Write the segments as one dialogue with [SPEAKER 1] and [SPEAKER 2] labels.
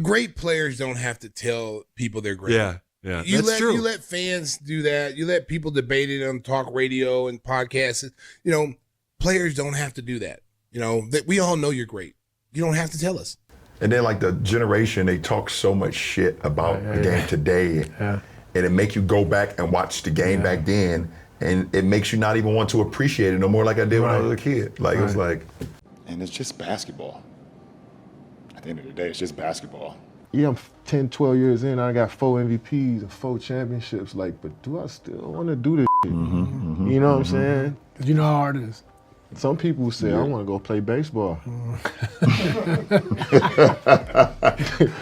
[SPEAKER 1] great players don't have to tell people they're great.
[SPEAKER 2] Yeah, that's true.
[SPEAKER 1] You let fans do that. You let people debate it on talk radio and podcasts. You know, players don't have to do that. You know, that we all know you're great. You don't have to tell us.
[SPEAKER 3] And then like the generation, they talk so much shit about the game today. Yeah. And it make you go back and watch the game back then. And it makes you not even want to appreciate it no more like I did when I was a kid. Like, it was like.
[SPEAKER 4] And it's just basketball. At the end of the day, it's just basketball.
[SPEAKER 5] Yeah, I'm 10, 12 years in, I got 4 MVPs and 4 championships. Like, but do I still want to do this shit? You know what I'm saying?
[SPEAKER 6] You know how hard it is.
[SPEAKER 5] Some people say, I want to go play baseball.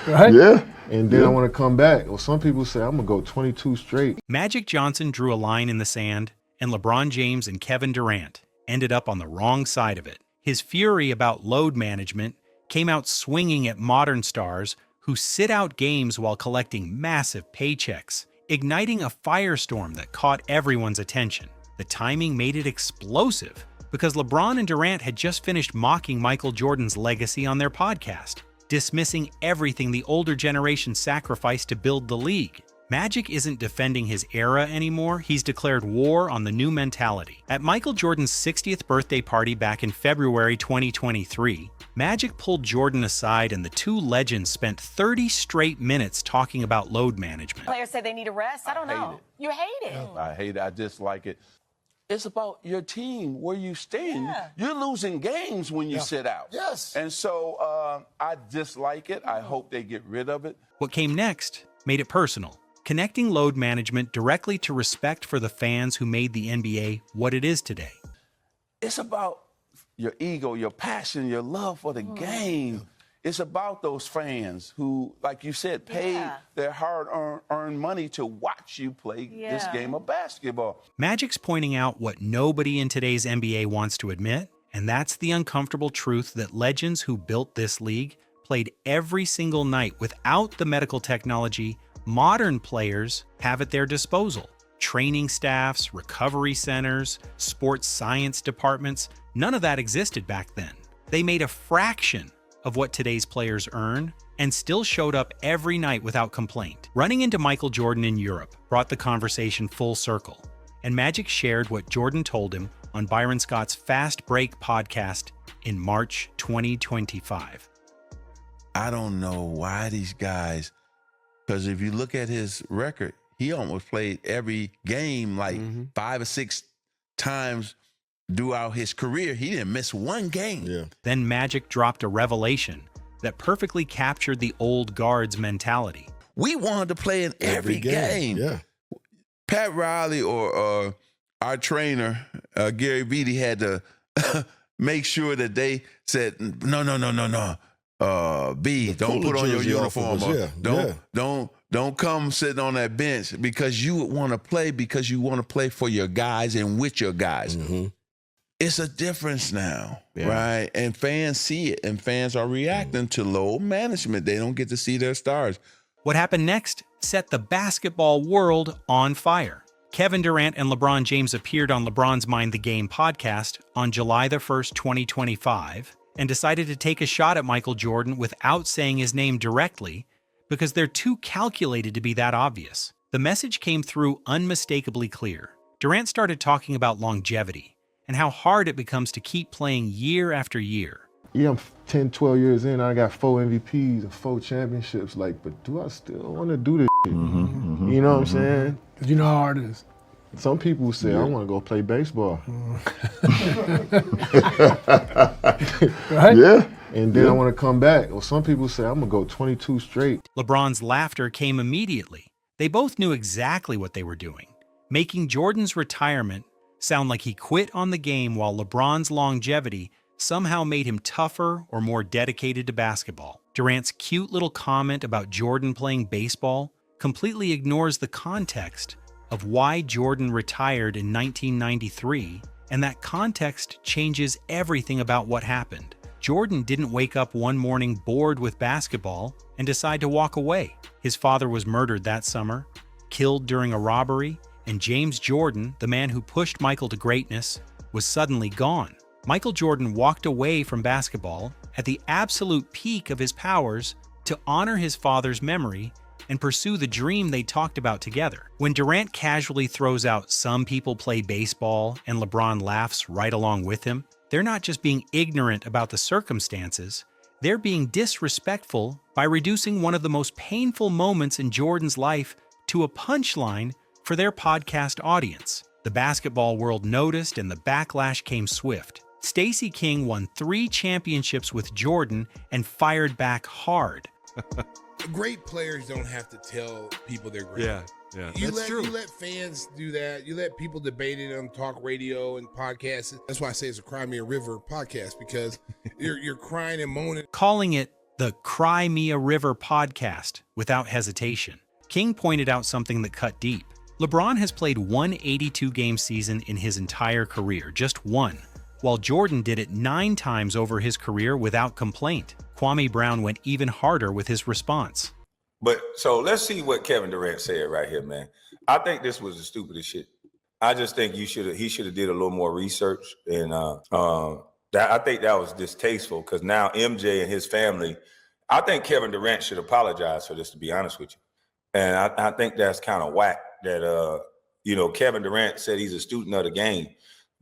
[SPEAKER 6] Right?
[SPEAKER 5] Yeah. And then I want to come back. Or some people say, I'm going to go 22 straight.
[SPEAKER 7] Magic Johnson drew a line in the sand, and LeBron James and Kevin Durant ended up on the wrong side of it. His fury about load management came out swinging at modern stars who sit out games while collecting massive paychecks, igniting a firestorm that caught everyone's attention. The timing made it explosive because LeBron and Durant had just finished mocking Michael Jordan's legacy on their podcast, dismissing everything the older generation sacrificed to build the league. Magic isn't defending his era anymore, he's declared war on the new mentality. At Michael Jordan's 60th birthday party back in February 2023, Magic pulled Jordan aside and the two legends spent 30 straight minutes talking about load management.
[SPEAKER 8] Players say they need a rest. I don't know. You hate it.
[SPEAKER 9] I hate it. I dislike it. It's about your team, where you stand.
[SPEAKER 8] Yeah.
[SPEAKER 9] You're losing games when you sit out.
[SPEAKER 4] Yes.
[SPEAKER 9] And so I dislike it. I hope they get rid of it.
[SPEAKER 7] What came next made it personal, connecting load management directly to respect for the fans who made the NBA what it is today.
[SPEAKER 9] It's about your ego, your passion, your love for the game. It's about those fans who, like you said, paid their hard-earned money to watch you play this game of basketball.
[SPEAKER 7] Magic's pointing out what nobody in today's NBA wants to admit, and that's the uncomfortable truth that legends who built this league played every single night without the medical technology modern players have at their disposal. Training staffs, recovery centers, sports science departments, none of that existed back then. They made a fraction of what today's players earn and still showed up every night without complaint. Running into Michael Jordan in Europe brought the conversation full circle, and Magic shared what Jordan told him on Byron Scott's Fast Break podcast in March 2025.
[SPEAKER 9] I don't know why these guys, because if you look at his record, he almost played every game like 5 or 6 times throughout his career. He didn't miss one game.
[SPEAKER 3] Yeah.
[SPEAKER 7] Then Magic dropped a revelation that perfectly captured the old guard's mentality.
[SPEAKER 9] We wanted to play in every game.
[SPEAKER 3] Yeah.
[SPEAKER 9] Pat Riley or our trainer, Gary Vitti, had to make sure that they said, no. B, don't put on your uniform. Don't come sitting on that bench because you want to play because you want to play for your guys and with your guys. It's a difference now, right? And fans see it, and fans are reacting to low management. They don't get to see their stars.
[SPEAKER 7] What happened next set the basketball world on fire. Kevin Durant and LeBron James appeared on LeBron's Mind the Game podcast on July the 1st, 2025, and decided to take a shot at Michael Jordan without saying his name directly because they're too calculated to be that obvious. The message came through unmistakably clear. Durant started talking about longevity and how hard it becomes to keep playing year after year.
[SPEAKER 5] Yeah, I'm 10, 12 years in, I got 4 MVPs and 4 championships. Like, but do I still want to do this shit? You know what I'm saying?
[SPEAKER 6] You know how hard it is.
[SPEAKER 5] Some people say, I want to go play baseball.
[SPEAKER 6] Right?
[SPEAKER 5] Yeah. And then I want to come back. Or some people say, I'm going to go 22 straight.
[SPEAKER 7] LeBron's laughter came immediately. They both knew exactly what they were doing, making Jordan's retirement sound like he quit on the game while LeBron's longevity somehow made him tougher or more dedicated to basketball. Durant's cute little comment about Jordan playing baseball completely ignores the context of why Jordan retired in 1993, and that context changes everything about what happened. Jordan didn't wake up one morning bored with basketball and decide to walk away. His father was murdered that summer, killed during a robbery, and James Jordan, the man who pushed Michael to greatness, was suddenly gone. Michael Jordan walked away from basketball at the absolute peak of his powers to honor his father's memory and pursue the dream they talked about together. When Durant casually throws out "some people play baseball" and LeBron laughs right along with him, they're not just being ignorant about the circumstances, they're being disrespectful by reducing one of the most painful moments in Jordan's life to a punchline for their podcast audience. The basketball world noticed and the backlash came swift. Stacey King won 3 championships with Jordan and fired back hard.
[SPEAKER 1] Great players don't have to tell people they're great.
[SPEAKER 2] Yeah,
[SPEAKER 1] You
[SPEAKER 2] that's true.
[SPEAKER 1] let fans do that. You let people debate it on talk radio and podcasts. That's why I say it's a Cry Me a River podcast, because you're crying and moaning.
[SPEAKER 7] Calling it the Cry Me a River podcast without hesitation. King pointed out something that cut deep. LeBron has played one 82-game season in his entire career, just one, while Jordan did it 9 times over his career without complaint. Kwame Brown went even harder with his response.
[SPEAKER 10] But so let's see what Kevin Durant said right here, man. I think this was the stupidest shit. I just think he should have did a little more research, and I think that was distasteful, because now MJ and his family, I think Kevin Durant should apologize for this, to be honest with you. And I think that's kind of whack that Kevin Durant said he's a student of the game.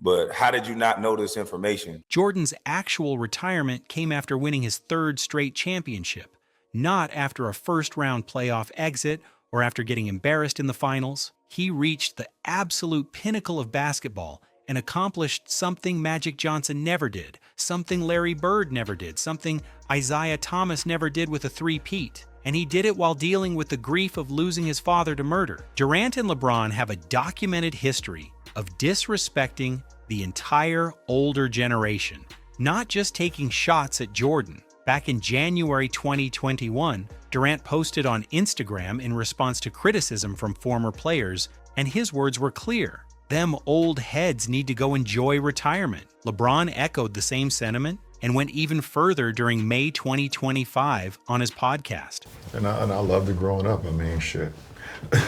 [SPEAKER 10] But how did you not know this information?
[SPEAKER 7] Jordan's actual retirement came after winning his 3rd straight championship, not after a first-round playoff exit or after getting embarrassed in the finals. He reached the absolute pinnacle of basketball and accomplished something Magic Johnson never did, something Larry Bird never did, something Isaiah Thomas never did with a 3-peat. And he did it while dealing with the grief of losing his father to murder. Durant and LeBron have a documented history of disrespecting the entire older generation, not just taking shots at Jordan. Back in January 2021, Durant posted on Instagram in response to criticism from former players, and his words were clear. Them old heads need to go enjoy retirement. LeBron echoed the same sentiment and went even further during May 2025 on his podcast.
[SPEAKER 3] And I loved it growing up. I mean, shit.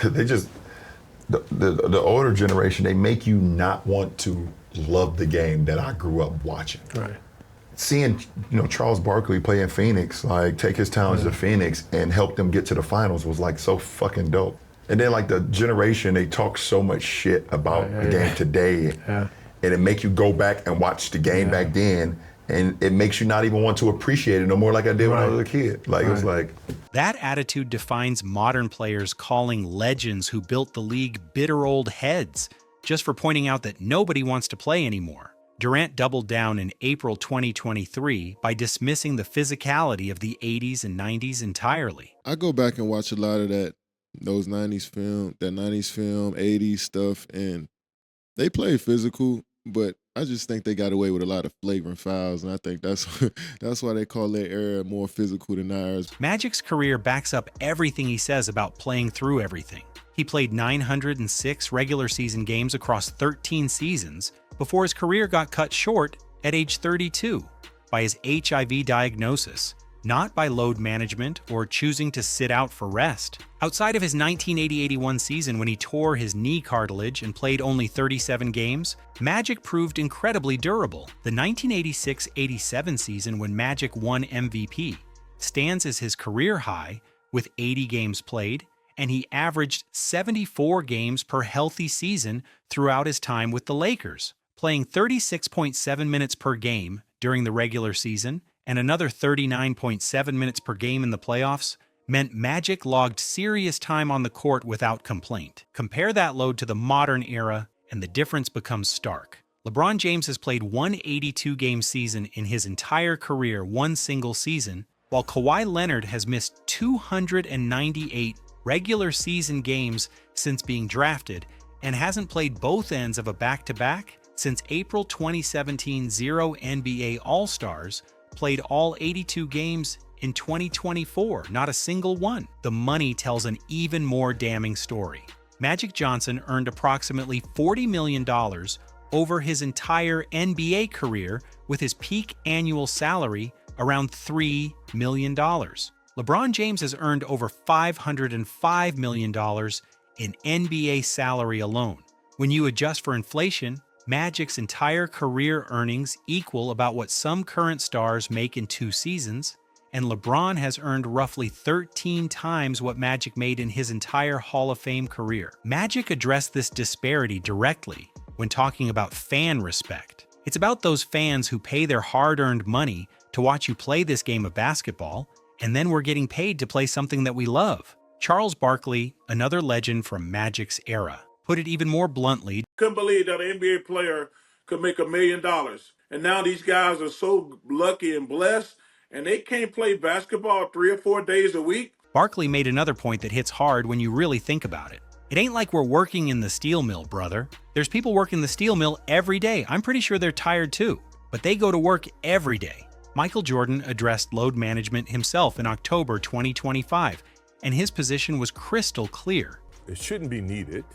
[SPEAKER 3] They just, the older generation, they make you not want to love the game that I grew up watching.
[SPEAKER 5] Right.
[SPEAKER 3] Seeing, Charles Barkley play in Phoenix, like take his talents to Phoenix and help them get to the finals was like so fucking dope. And then like the generation, they talk so much shit about the game today.
[SPEAKER 5] Yeah.
[SPEAKER 3] And it make you go back and watch the game back then. And it makes you not even want to appreciate it no more like I did when I was a kid. Like, it was like...
[SPEAKER 7] That attitude defines modern players calling legends who built the league bitter old heads, just for pointing out that nobody wants to play anymore. Durant doubled down in April 2023 by dismissing the physicality of the 80s and 90s entirely.
[SPEAKER 5] I go back and watch a lot of those 90s film, 80s stuff, and they play physical, but I just think they got away with a lot of flagrant fouls, and I think that's why they call their era more physical than ours.
[SPEAKER 7] Magic's career backs up everything he says about playing through everything. He played 906 regular season games across 13 seasons before his career got cut short at age 32 by his HIV diagnosis, not by load management or choosing to sit out for rest. Outside of his 1980-81 season when he tore his knee cartilage and played only 37 games, Magic proved incredibly durable. The 1986-87 season when Magic won MVP stands as his career high with 80 games played, and he averaged 74 games per healthy season throughout his time with the Lakers, playing 36.7 minutes per game during the regular season and another 39.7 minutes per game in the playoffs meant Magic logged serious time on the court without complaint. Compare that load to the modern era, and the difference becomes stark. LeBron James has played one 82-game season in his entire career, one single season, while Kawhi Leonard has missed 298 regular season games since being drafted and hasn't played both ends of a back-to-back since April 2017. 0 NBA All-Stars played all 82 games in 2024, not a single one. The money tells an even more damning story. Magic Johnson earned approximately $40 million over his entire NBA career, with his peak annual salary around $3 million. LeBron James has earned over $505 million in NBA salary alone. When you adjust for inflation, Magic's entire career earnings equal about what some current stars make in 2 seasons, and LeBron has earned roughly 13 times what Magic made in his entire Hall of Fame career. Magic addressed this disparity directly when talking about fan respect. It's about those fans who pay their hard-earned money to watch you play this game of basketball, and then we're getting paid to play something that we love. Charles Barkley, another legend from Magic's era, put it even more bluntly.
[SPEAKER 2] Couldn't believe that an NBA player could make $1 million. And now these guys are so lucky and blessed, and they can't play basketball 3 or 4 days a week.
[SPEAKER 7] Barkley made another point that hits hard when you really think about it. It ain't like we're working in the steel mill, brother. There's people working the steel mill every day. I'm pretty sure they're tired too, but they go to work every day. Michael Jordan addressed load management himself in October 2025, and his position was crystal clear.
[SPEAKER 11] It shouldn't be needed,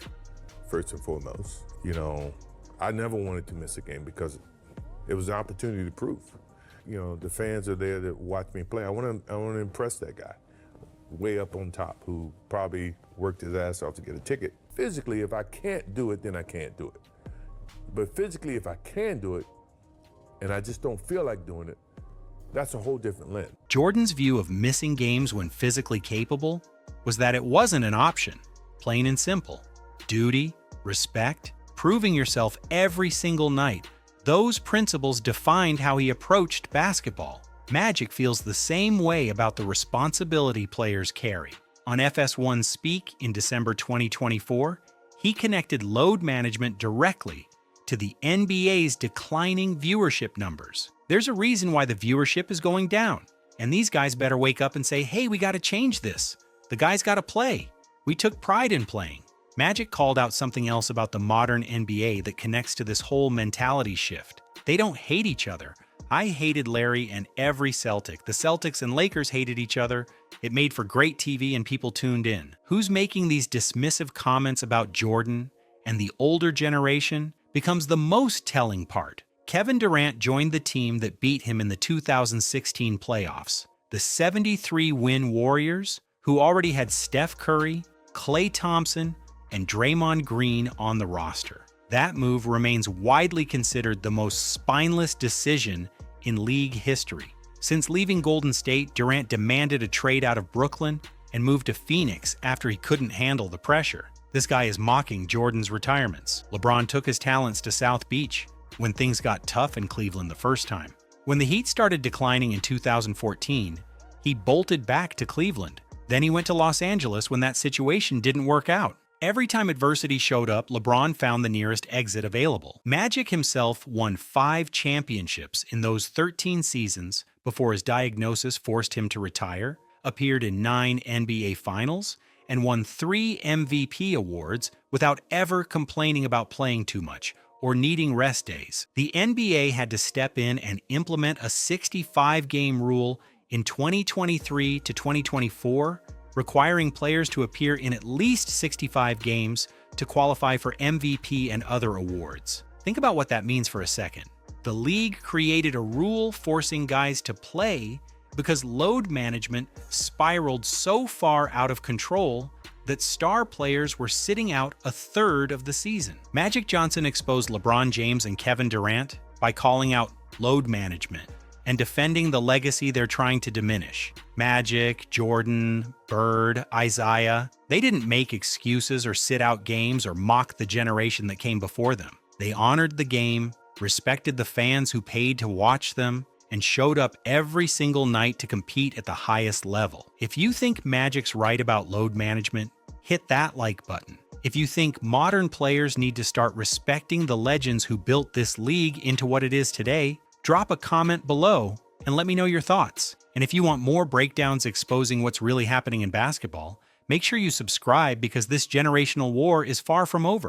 [SPEAKER 11] first and foremost. You know, I never wanted to miss a game because it was an opportunity to prove. You know, the fans are there to watch me play. I want to impress that guy way up on top who probably worked his ass off to get a ticket. Physically, if I can't do it, then I can't do it. But physically, if I can do it and I just don't feel like doing it, that's a whole different lens.
[SPEAKER 7] Jordan's view of missing games when physically capable was that it wasn't an option, plain and simple. Duty, respect, proving yourself every single night. Those principles defined how he approached basketball. Magic feels the same way about the responsibility players carry. On FS1 Speak in December 2024, he connected load management directly to the NBA's declining viewership numbers. There's a reason why the viewership is going down, and these guys better wake up and say, hey, we gotta change this. The guys gotta play. We took pride in playing. Magic called out something else about the modern NBA that connects to this whole mentality shift. They don't hate each other. I hated Larry and every Celtic. The Celtics and Lakers hated each other. It made for great TV and people tuned in. Who's making these dismissive comments about Jordan and the older generation becomes the most telling part. Kevin Durant joined the team that beat him in the 2016 playoffs. The 73-win Warriors, who already had Steph Curry, Klay Thompson, and Draymond Green on the roster. That move remains widely considered the most spineless decision in league history. Since leaving Golden State, Durant demanded a trade out of Brooklyn and moved to Phoenix after he couldn't handle the pressure. This guy is mocking Jordan's retirements. LeBron took his talents to South Beach when things got tough in Cleveland the first time. When the Heat started declining in 2014, he bolted back to Cleveland. Then he went to Los Angeles when that situation didn't work out. Every time adversity showed up, LeBron found the nearest exit available. Magic himself won 5 championships in those 13 seasons before his diagnosis forced him to retire, appeared in 9 NBA Finals, and won 3 MVP awards without ever complaining about playing too much or needing rest days. The NBA had to step in and implement a 65-game rule in 2023 to 2024, requiring players to appear in at least 65 games to qualify for MVP and other awards. Think about what that means for a second. The league created a rule forcing guys to play because load management spiraled so far out of control that star players were sitting out a third of the season. Magic Johnson exposed LeBron James and Kevin Durant by calling out load management and defending the legacy they're trying to diminish. Magic, Jordan, Bird, Isaiah, they didn't make excuses or sit out games or mock the generation that came before them. They honored the game, respected the fans who paid to watch them, and showed up every single night to compete at the highest level. If you think Magic's right about load management, hit that like button. If you think modern players need to start respecting the legends who built this league into what it is today, drop a comment below and let me know your thoughts. And if you want more breakdowns exposing what's really happening in basketball, make sure you subscribe because this generational war is far from over.